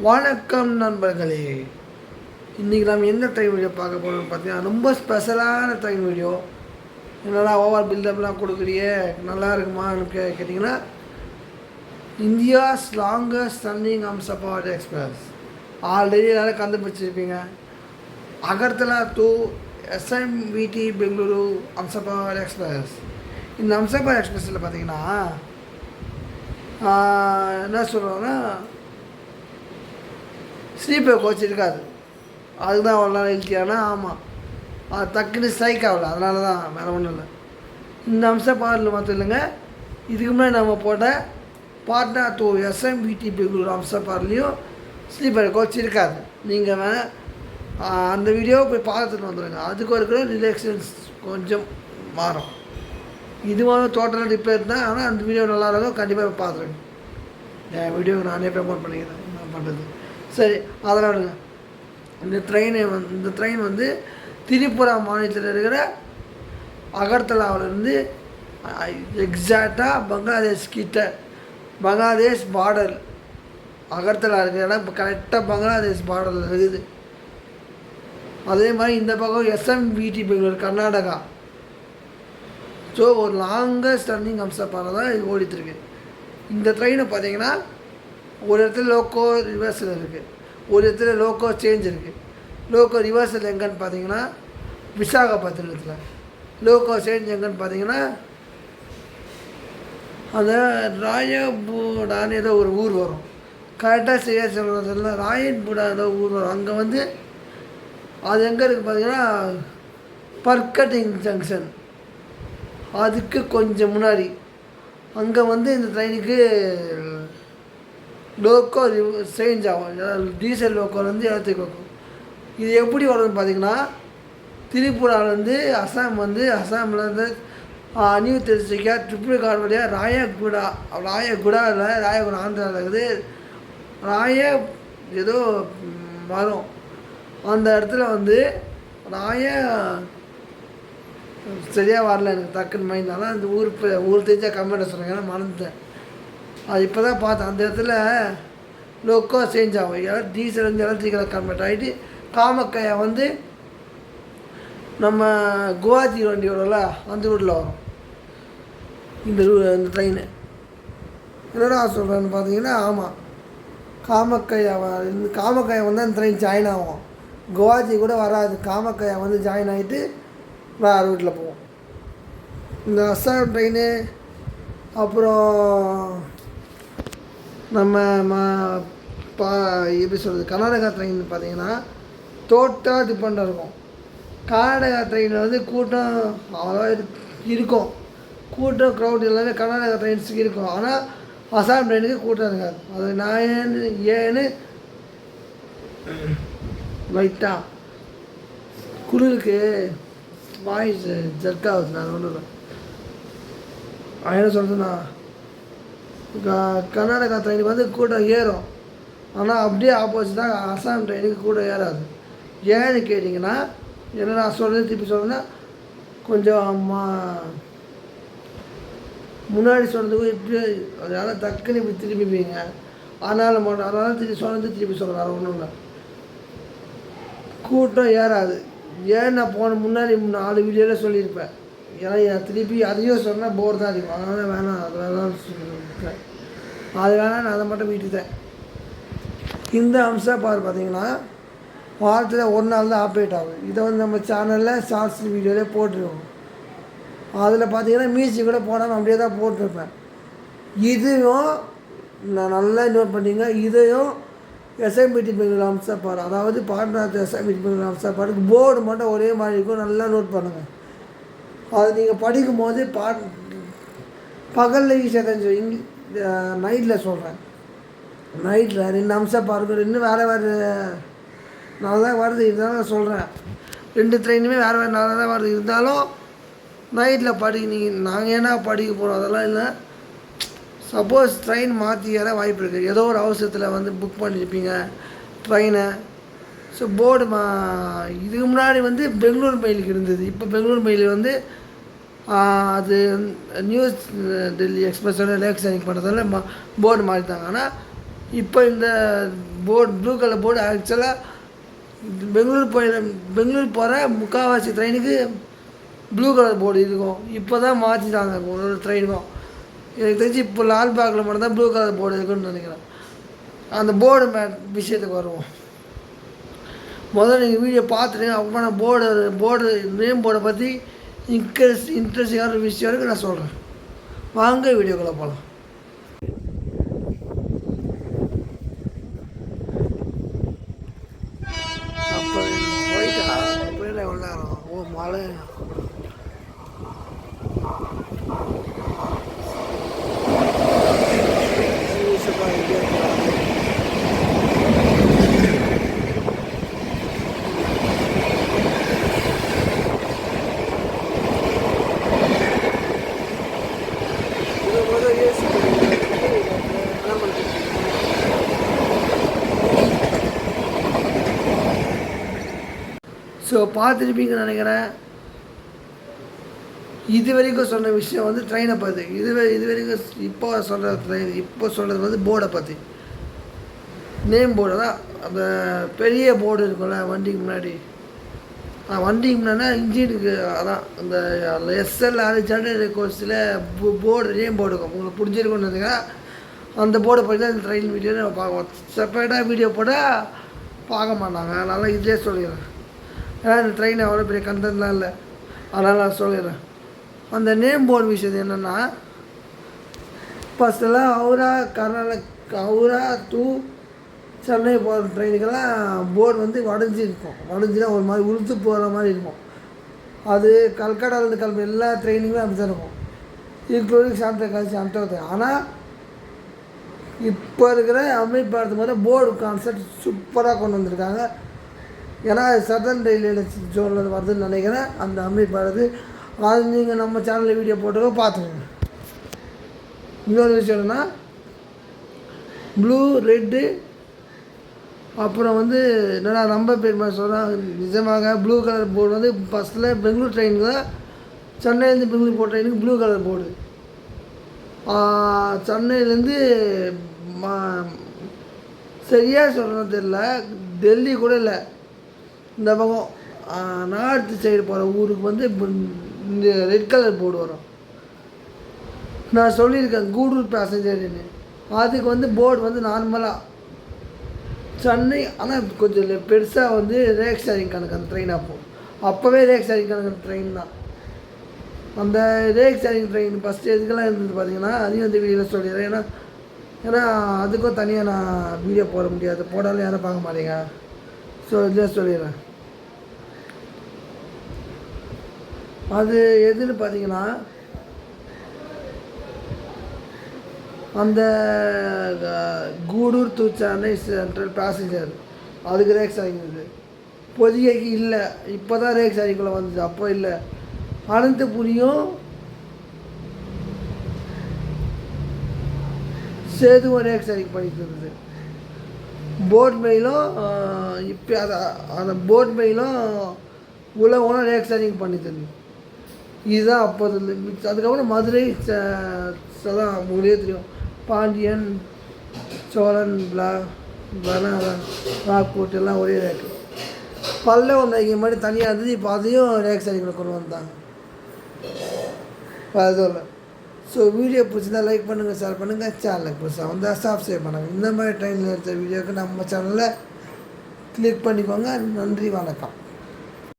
வணக்கம் நண்பர்களே. இன்றைக்கி நம்ம எந்த ட்ரெயின் வீடியோ பார்க்க போகிறோம்னு பார்த்தீங்கன்னா ரொம்ப ஸ்பெஷலான ட்ரெயின் வீடியோ. என்னடா ஓவர் பில்டப்லாம் கொடுக்குறியே நல்லா இருக்குமான்னு கேட்டிங்கன்னா, India's longest running Humsafar express. Already எல்லோரும் கண்டுபிடிச்சிருப்பீங்க. Agartala to SMVT Bengaluru Humsafar express. இந்த அம்சபாட் எக்ஸ்பிரஸில் பார்த்தீங்கன்னா என்ன சொல்கிறோன்னா, ஸ்லீப்பர் கோச் இருக்காது. அதுக்கு தான் அவ்வளோ நாள் இழுத்தியானா. ஆமாம், அது டக்குன்னு ஸ்ட்ரைக் ஆகல, அதனால தான், வேறு ஒன்றும் இல்லை. இந்த அம்சபாடில் மாற்றம் இல்லைங்க. இதுக்கு முன்னாடி நம்ம போட்ட பாட்னா டு எஸ்எம்விடி பெங்களூர் அம்சபாட்லேயும் ஸ்லீப்பர் கோச் இருக்காது. நீங்கள் வேணால் அந்த வீடியோவை போய் பார்த்துட்டு வந்துடுங்க. அதுக்கு இருக்கிற ரிலேக்ஷன்ஸ் கொஞ்சம் மாறும். இதுவும் டோட்டலாக ரிப்பேர் தான். ஆனால் அந்த வீடியோ நல்லா இருக்கும், கண்டிப்பாக பார்த்துருங்க. என் வீடியோவை நானே ப்ரமோட் பண்ணிக்கிறேன் நான் பண்ணுறது. சரி, அதனால் இந்த ட்ரெயின் வந்து திரிபுரா மாநிலத்தில் இருக்கிற அகர்தலாவிலேருந்து எக்ஸாக்டாக பங்களாதேஷ் பார்டர், அகர்தலா இருக்கிற இடம் இப்போ கரெக்டாக பங்களாதேஷ் பார்டரில் இருக்குது. அதே மாதிரி இந்த பக்கம் எஸ்எம்விடி பெங்களூர் கர்நாடகா. ஸோ ஒரு லாங்கஸ்ட் ரன்னிங் அம்சபாடில் தான் இது ஓடிட்டுருக்கு. இந்த ட்ரெயினை பார்த்தீங்கன்னா ஒரு இடத்துல லோக்கோ ரிவர்ஸில் இருக்குது, ஒரு இடத்துல லோக்கோ சேஞ்ச் இருக்குது. லோக்கோ ரிவர்ஸில் எங்கன்னு பார்த்தீங்கன்னா விசாகப்பட்டினத்தில், லோக்கோ சேஞ்ச் எங்கன்னு பார்த்தீங்கன்னா அந்த ராயபுடான்னு ஏதோ ஒரு ஊர் வரும். கரெக்டாக சரியாக சொல்கிறதில்ல, ராயன்புடா ஏதோ ஊர் வரும். அங்கே வந்து அது எங்கே இருக்குது பார்த்தீங்கன்னா பர்கட்டிங் ஜங்ஷன், அதுக்கு கொஞ்சம் முன்னாடி. அங்கே வந்து இந்த ட்ரெயினுக்கு லோக்கோ சேஞ்ச் ஆகும். டீசல் லோக்கோலேருந்து எலக்ட்ரிக் லோக்கோ. இது எப்படி வருதுன்னு பார்த்தீங்கன்னா, திரிபுராலேருந்து அசாம்லேருந்து நியூ திருச்சிக்கா ட்ரிப்ளிகார்ட் வழியாக ராயகுடா ஆந்திராவில் இருக்குது. ஏதோ வரும். அந்த இடத்துல வந்து சரியாக வரல, எனக்கு டக்குன்னு மைண்ட். ஆனால் அந்த ஊர் தெரிஞ்சால் கம்மியாக சொல்கிறாங்க, ஏன்னா மறந்துட்டேன். அது இப்போ தான் பார்த்தேன். அந்த இடத்துல லோக்கோ சேஞ்ச் ஆகும். டீசல் வந்து எலக்ட்ரிக்கலாக கன்வெர்ட் ஆகிட்டு காமக்கையா வந்து நம்ம குவாஹாத்தி வண்டி வரும்ல, அந்த ரூட்டில் வரும் இந்த ட்ரெயின். என்னடா சொல்கிறேன்னு பார்த்தீங்கன்னா, ஆமாம், காமக்கையா வந்து அந்த ட்ரெயின் ஜாயின் ஆகும். குவாஹாத்தி கூட வராது, காமக்கையா வந்து ஜாயின் ஆகிட்டு வேறு ரூட்டில் போவோம். இந்த அஸ்ஸாம் ட்ரெயின், அப்புறம் நம்ம எப்படி சொல்கிறது, கர்நாடகா ட்ரெயின் பார்த்தீங்கன்னா டோட்டலாக டிஃப்ரெண்ட்டாக இருக்கும். கர்நாடகா ட்ரெயினில் வந்து கூட்டம் அவ்வளோ இருக்கும், கூட்டம் க்ரௌட் எல்லாமே கர்நாடகா ட்ரெயின்ஸுக்கு இருக்கும். ஆனால் அசாம் ட்ரெயினுக்கு கூட்டம் இருக்காது. அது நான் ஏன்னு லைட்டாக குளிருக்கு வாய்ஸ் ஜர்க்காகுது. நான் ஒன்றும் இல்லை, என்ன சொல்கிறேன்னா, கர்நாடகா ட்ரெயினுக்கு வந்து கூட்டம் ஏறும். ஆனால் அப்படியே ஆப்போசிட்டாக அசாம் ட்ரெயினுக்கு கூட்டம் ஏறாது. ஏன்னு கேட்டிங்கன்னா, என்ன நான் சொல்கிறது திருப்பி சொல்கிறேன்னா, கொஞ்சம் முன்னாடி சொன்னதுக்கு இப்படி அதனால் டக்குன்னு இப்படி திரும்பிப்பீங்க. அதனால் திருப்பி சொல்கிறேன், வேறு ஒன்றும் இல்லை. கூட்டம் ஏறாது. ஏன் நான் முன்னாடி 4 வீடியோவில் சொல்லியிருப்பேன். ஏன்னா திருப்பி அதையும் சொன்னால் போர் தான் அடிக்கும். அதனால் வேணாம், அது வேணாம் நான் அதை மட்டும் விட்டுட்டேன். இந்த அம்சபாட் பார்த்தீங்கன்னா வாரத்தில் ஒரு நாள் தான் ஆப்ரேட் ஆகும். இதை வந்து நம்ம சேனலில் ஷார்ட்ஸ் வீடியோவிலே போட்டுருவோம். அதில் பார்த்தீங்கன்னா மியூசிக் கூட போடாமல் அப்படியே தான் போட்டிருப்பேன். இதையும் நான் நல்லா நோட் பண்ணிங்க. இதையும் எஸ்எம்விடி பெங்களூர் அம்சபாட், அதாவது பாட்னா எஸ்எம்விடி பெங்களூர் அம்சபாட்டுக்கு போர்டு மட்டும் ஒரே மாதிரி இருக்கும், நல்லா நோட் பண்ணுங்கள். அது நீங்கள் படிக்கும்போது பகலில் ஈஸியாக தெரிஞ்சு, நைட்டில் சொல்கிறேன். நைட்டில் 2 அம்சபாட் இருக்கும். இன்னும் வேறு நல்லா தான் வருது, இருந்தாலும் நான் சொல்கிறேன். 2 ட்ரெயினுமே வேறு நல்லா தான் வருது. இருந்தாலும் நைட்டில் நாங்கள் ஏன்னா படிக்க போகிறோம் அதெல்லாம் இல்லை. சப்போஸ் ட்ரெயின் மாற்றி ஏற வாய்ப்பு இருக்குது. ஏதோ ஒரு அவசரத்தில் வந்து புக் பண்ணியிருப்பீங்க ட்ரெயினை. ஸோ போர்டு இதுக்கு முன்னாடி வந்து பெங்களூர் மெயிலுக்கு இருந்தது. இப்போ பெங்களூர் மெயில் வந்து அது நியூஸ் டெல்லி எக்ஸ்பிரஸோட லேக்ஸ் அன்னைக்கு பண்ணுறதால போர்டு மாறிட்டாங்க. ஆனால் இப்போ இந்த போர்டு ப்ளூ கலர் போர்டு ஆக்சுவலாக பெங்களூர் போகிற முக்கால்வாசி ட்ரெயினுக்கு ப்ளூ கலர் போர்டு இருக்கும். இப்போ தான் மாற்றிட்டாங்க ஒரு ஒரு ட்ரெயினுக்கும். எனக்கு தெரிஞ்சு இப்போ லால்பாகில் மட்டும்தான் ப்ளூ கலர் போர்டு இருக்குன்னு நினைக்கிறேன். அந்த போர்டு விஷயத்துக்கு வருவோம். முதல்ல நீங்கள் வீடியோ பார்த்துட்டு அப்புறம் நான் போர்டு நேம் போர்டை பற்றி இன்ட்ரெஸ்டிங்கான விஷயம் இருக்குது நான் சொல்கிறேன். வாங்க வீடியோக்குள்ளே போகலாம். அப்போ போயிட்டா போயிட எவ்வளோ நேரம்? ஓ மழை. ஸோ பார்த்துருப்பீங்கன்னு நினைக்கிறேன். இது வரைக்கும் சொன்ன விஷயம் வந்து ட்ரெயினை பற்றி. இது வரைக்கும் இப்போ சொல்கிறது வந்து போர்டை பற்றி. நேம் போர்டு தான். அந்த பெரிய போர்டு இருக்கும்ல வண்டிக்கு முன்னாடி. வண்டிக்கு முன்னாடினா இன்ஜினுக்கு அதான் அந்த SL ஜெனரல் கோர்ஸில் போர்டு நேம் போர்டு இருக்கும். உங்களுக்கு பிடிச்சிருக்குன்னு நினைக்கிறேன். அந்த போர்டை பற்றி தான் இந்த ட்ரெயின் வீடியோ நம்ம பார்க்குவோம். செப்பரேட்டாக வீடியோ போட்டால் பார்க்க மாட்டாங்க. அதனால் இதிலே சொல்லிடுறேன். ஏன்னா இந்த ட்ரெயின் அவ்வளோ பெரிய கண்டென்ட்லாம் இல்லை. அதனால் நான் சொல்லிடுறேன். அந்த நேம் போர்டு விஷயம் என்னென்னா, ஃபஸ்ட்டெல்லாம் ஹவுரா டு சென்னை போகிற ட்ரெயினுக்கெல்லாம் போர்டு வந்து வடைஞ்சினா ஒரு மாதிரி உளுத்து போகிற மாதிரி இருக்கும். அது கல்கட்டாவிலேருந்து கிளம்புற எல்லா ட்ரெயினுமே அப்படி தான் இருக்கும், இன்க்ளூடிங் சாந்தோத்தை. ஆனால் இப்போ இருக்கிற அமீர் பாரத் மாதிரி போர்டு கான்செப்ட் சூப்பராக கொண்டு வந்திருக்காங்க. ஏன்னா சதர்ன் ரயில்வே ஜோனில் வருதுன்னு நினைக்கிறேன் அந்த அமீர் பாரத். அது நீங்கள் நம்ம சேனலில் வீடியோ போட்டுக்கோ பார்த்துக்கோங்க. இன்னொரு விஷயம் என்னென்னா, ப்ளூ ரெட்டு அப்புறம் வந்து என்னென்னா ரொம்ப பேர் மாதிரி சொல்கிறாங்க. நிஜமாக ப்ளூ கலர் போர்டு வந்து ஃபஸ்ட்டில் பெங்களூர் ட்ரெயினுக்கு தான், சென்னையிலேருந்து பெங்களூர் போகிற ட்ரெயினுக்கு ப்ளூ கலர் போர்டு. சென்னையிலேருந்து சரியாக சொல்கிறேன்னு தெரில, டெல்லி கூட இல்லை, இந்த பக்கம் நார்த்து சைடு போகிற ஊருக்கு வந்து இந்த ரெட் கலர் போர்டு வரும். நான் சொல்லியிருக்கேன் கூடூர் பேசஞ்சர்னு. அதுக்கு வந்து போர்டு வந்து நார்மலாக சென்னை, ஆனால் கொஞ்சம் பெருசாக வந்து ரேக் ஷேரிங் கணக்கு அந்த ட்ரெயின். அப்போவே ரேக் ஷேரிங் கணக்கு ட்ரெயின் தான். அந்த ரேக் ஷேரிங் ட்ரெயின் ஃபஸ்ட்டு எதுக்கெல்லாம் இருந்தது பார்த்தீங்கன்னா, அதையும் வந்து வீடியோவில் சொல்லிடுறேன். ஏன்னா அதுக்கும் தனியாக நான் வீடியோ போட முடியாது, போடாலும் யாரும் பார்க்க மாட்டேங்க. ஸோ இதில் சொல்லிடுறேன். அது எதுன்னு பார்த்தீங்கன்னா, அந்த Gudur to Chennai central passenger அதுக்கு ரேக் ஷேரிங் இருக்குது. பொதிகைக்கு இல்லை, இப்போ தான் ரேக் ஷேரிங்குள்ளே வந்துச்சு, அப்போ இல்லை. அனந்தபுரியும் சேதுவும் ரேக் ஷேரிங் பண்ணிட்டு இருந்தது. போட் மெயிலும் இப்போ அந்த போட் மெயிலும் உலகம் ரேக் ஷேரிங் பண்ணி தருது. இதுதான் அப்போது. அதுக்கப்புறம் மதுரை தான் உங்களுக்கே தெரியும், பாண்டியன், சோழன், ராக்போர்ட் எல்லாம் ஒரே ரேக்கு. பல்லவன் இங்கே மாதிரி தனியாக இருந்தது, இப்போ அதையும் ரேக் ஷேரிங்கில் கொண்டு வந்தாங்க. அதுவும் இல்லை. ஸோ வீடியோ பிடிச்சிருந்தா லைக் பண்ணுங்கள், ஷேர் பண்ணுங்கள், சேனலுக்கு புதுசாக வந்தால் சப்ஸ்கிரைப் பண்ணுங்கள். இந்த மாதிரி ட்ரெயினில் எடுத்த வீடியோக்கு நம்ம சேனலில் கிளிக் பண்ணிக்கோங்க. நன்றி, வணக்கம்.